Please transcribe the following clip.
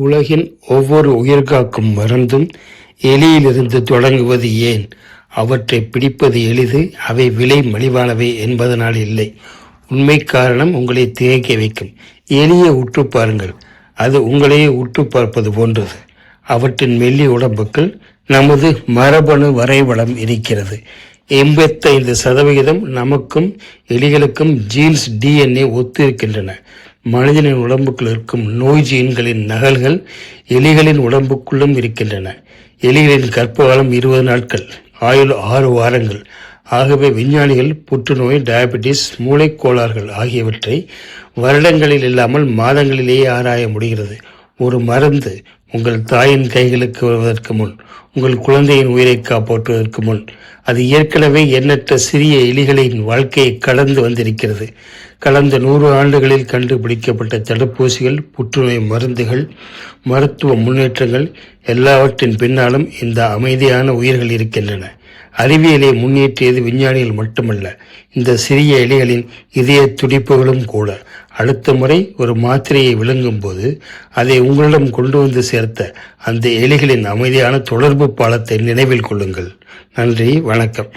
உலகின் ஒவ்வொரு உயிர்காக்கும் மருந்தும் எலியிலிருந்து தொடங்குவது ஏன்? அவற்றை பிடிப்பது எளிது, அவை விலை மலிவானவை என்பதனால் இல்லை. உண்மை காரணம் உங்களை திகைக்க வைக்கும். எலியை உற்று பாருங்கள், அது உங்களையே உற்று பார்ப்பது போன்றது. அவற்றின் மெல்லிய உடம்புக்குள் நமது மரபணு வரைபடம் இருக்கிறது. 85% நமக்கும் எலிகளுக்கும் ஜீன்ஸ் DNA ஒத்து இருக்கின்றன. மனிதனின் உடம்புக்குள் இருக்கும் நோய் ஜீன்களின் நகல்கள் எலிகளின் உடம்புக்குள்ளும் இருக்கின்றன. எலிகளின் கற்பகாலம் 20 நாட்கள், ஆயுள் 6 வாரங்கள். ஆகவே விஞ்ஞானிகள் புற்றுநோய், டயபெட்டிஸ், மூளைக்கோளாறுகள் ஆகியவற்றை வருடங்களில் இல்லாமல் மாதங்களிலேயே ஆராய முடிகிறது. ஒரு மருந்து உங்கள் தாயின் கைகளுக்கு வருவதற்கு முன், உங்கள் குழந்தையின் உயிரை காப்பாற்றுவதற்கு முன், அது ஏற்கனவே எண்ணற்ற சிறிய எலிகளின் வாழ்க்கையை கடந்து வந்திருக்கிறது. கடந்த 100 ஆண்டுகளில் கண்டுபிடிக்கப்பட்ட தடுப்பூசிகள், புற்றுநோய் மருந்துகள், மருத்துவ முன்னேற்றங்கள் எல்லாவற்றின் பின்னாலும் இந்த அமைதியான உயிர்கள் இருக்கின்றன. அறிவியலை முன்னேற்றியது விஞ்ஞானிகள் மட்டுமல்ல, இந்த சிறிய எலிகளின் இதய துடிப்புகளும் கூட. அடுத்த முறை ஒரு மாத்திரையை விழுங்கும் போது அதை உங்களிடம் கொண்டு வந்து சேர்த்த அந்த எலிகளின் அமைதியான தொடர்பு பாலத்தை நினைவில் கொள்ளுங்கள். நன்றி, வணக்கம்.